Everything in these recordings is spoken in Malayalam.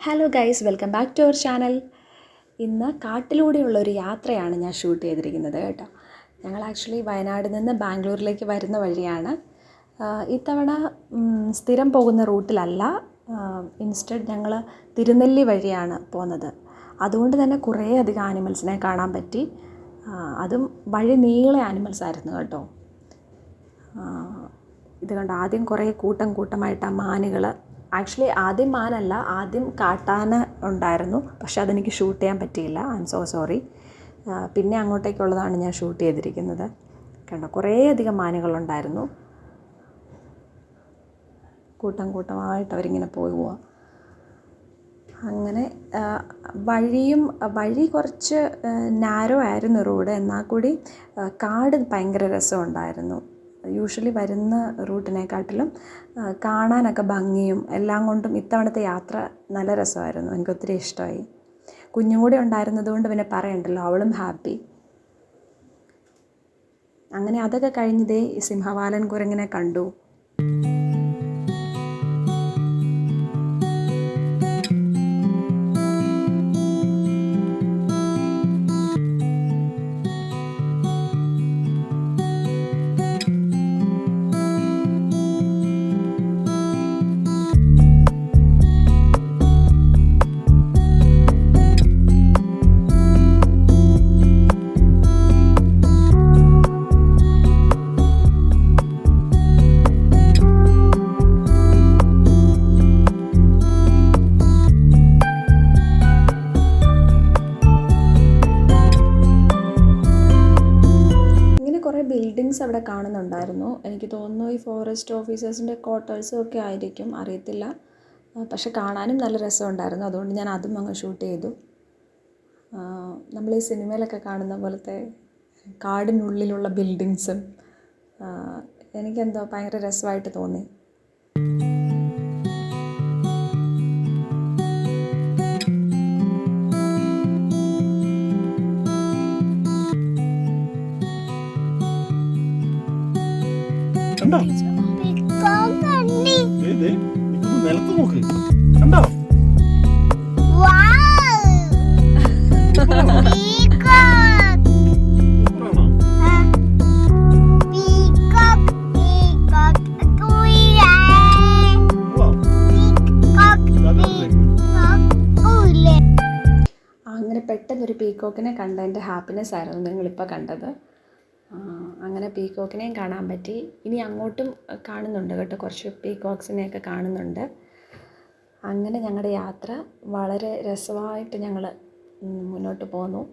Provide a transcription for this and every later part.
Hello guys, welcome back to our channel. ഇന്ന് കാട്ടിലൂടെയുള്ളൊരു യാത്രയാണ് ഞാൻ ഷൂട്ട് ചെയ്തിരിക്കുന്നത് കേട്ടോ. ഞങ്ങൾ ആക്ച്വലി വയനാട് നിന്ന് ബാംഗ്ലൂരിലേക്ക് വരുന്ന വഴിയാണ്. ഇത്തവണ സ്ഥിരം പോകുന്ന റൂട്ടിലല്ല, ഇൻസ്റ്റഡ് ഞങ്ങൾ തിരുനെല്ലി വഴിയാണ് പോകുന്നത്. അതുകൊണ്ട് തന്നെ കുറേ അധികം ആനിമൽസിനെ കാണാൻ പറ്റി. അതും വഴി നീളെ ആനിമൽസ് ആയിരുന്നു കേട്ടോ. ഇത് കണ്ട് ആദ്യം കുറേ കൂട്ടമായിട്ട് ആ മാനുകൾ, ആക്ച്വലി ആദ്യം മാനല്ല, ആദ്യം കാട്ടാന ഉണ്ടായിരുന്നു. പക്ഷെ അതെനിക്ക് ഷൂട്ട് ചെയ്യാൻ പറ്റിയില്ല, ഐ എം സോ സോറി. പിന്നെ അങ്ങോട്ടേക്കുള്ളതാണ് ഞാൻ ഷൂട്ട് ചെയ്തിരിക്കുന്നത്. കണ്ടോ, കുറേ അധികം മാനുകളുണ്ടായിരുന്നു. കൂട്ടമായിട്ട് അവരിങ്ങനെ പോവുക. അങ്ങനെ വഴി കുറച്ച് നാരോ ആയിരുന്നു റോഡ്, എന്നാൽ കൂടി കാട് ഭയങ്കര രസമുണ്ടായിരുന്നു. യൂഷ്വലി വരുന്ന റൂട്ടിനെക്കാട്ടിലും കാണാനൊക്കെ ഭംഗിയും എല്ലാം കൊണ്ടും ഇത്തവണത്തെ യാത്ര നല്ല രസമായിരുന്നു. എനിക്കൊത്തിരി ഇഷ്ടമായി. കുഞ്ഞും കൂടി ഉണ്ടായിരുന്നത് കൊണ്ട് പിന്നെ പറയണ്ടല്ലോ, അവളും ഹാപ്പി. അങ്ങനെ അതൊക്കെ കഴിഞ്ഞതേ സിംഹവാലൻ കുരങ്ങിനെ കണ്ടു. കുറേ ബിൽഡിങ്സ് അവിടെ കാണുന്നുണ്ടായിരുന്നു. എനിക്ക് തോന്നുന്നു ഈ ഫോറസ്റ്റ് ഓഫീസേഴ്സിൻ്റെ ക്വാർട്ടേഴ്സും ഒക്കെ ആയിരിക്കും, അറിയത്തില്ല. പക്ഷെ കാണാനും നല്ല രസമുണ്ടായിരുന്നു. അതുകൊണ്ട് ഞാൻ അതും അങ്ങ് ഷൂട്ട് ചെയ്തു. നമ്മൾ ഈ സിനിമയിലൊക്കെ കാണുന്ന പോലത്തെ കാടിനുള്ളിലുള്ള ബിൽഡിങ്സും എനിക്കെന്തോ ഭയങ്കര രസമായിട്ട് തോന്നി. നിലത്ത് നോക്ക്, കണ്ടോ? അങ്ങനെ പെട്ടെന്നൊരു പീക്കോക്കിനെ കണ്ടതിൻ്റെ ഹാപ്പിനെസ് ആയിരുന്നു നിങ്ങളിപ്പോൾ കണ്ടത്. അങ്ങനെ പീക്കോക്കിനെയും കാണാൻ പറ്റി. ഇനി അങ്ങോട്ടും കാണുന്നുണ്ട് കേട്ടോ, കുറച്ച് പീക്കോക്സിനെയൊക്കെ കാണുന്നുണ്ട്. അങ്ങനെ ഞങ്ങളുടെ യാത്ര വളരെ രസമായിട്ട് ഞങ്ങൾ മുന്നോട്ട് പോന്നു.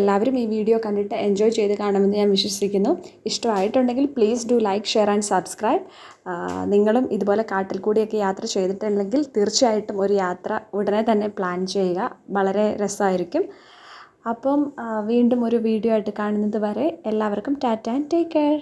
എല്ലാവരും ഈ വീഡിയോ കണ്ടിട്ട് എൻജോയ് ചെയ്ത് കാണുമെന്ന് ഞാൻ വിശ്വസിക്കുന്നു. ഇഷ്ടമായിട്ടുണ്ടെങ്കിൽ please do like, share and subscribe. നിങ്ങളും ഇതുപോലെ കാട്ടിൽ കൂടിയൊക്കെ യാത്ര ചെയ്തിട്ടില്ലെങ്കിൽ തീർച്ചയായിട്ടും ഒരു യാത്ര ഉടനെ തന്നെ പ്ലാൻ ചെയ്യുക. വളരെ രസമായിരിക്കും. അപ്പം വീണ്ടും ഒരു വീഡിയോ ആയിട്ട് കാണുന്നത് വരെ എല്ലാവർക്കും ടാറ്റ ആൻഡ് ടേക്ക് കെയർ.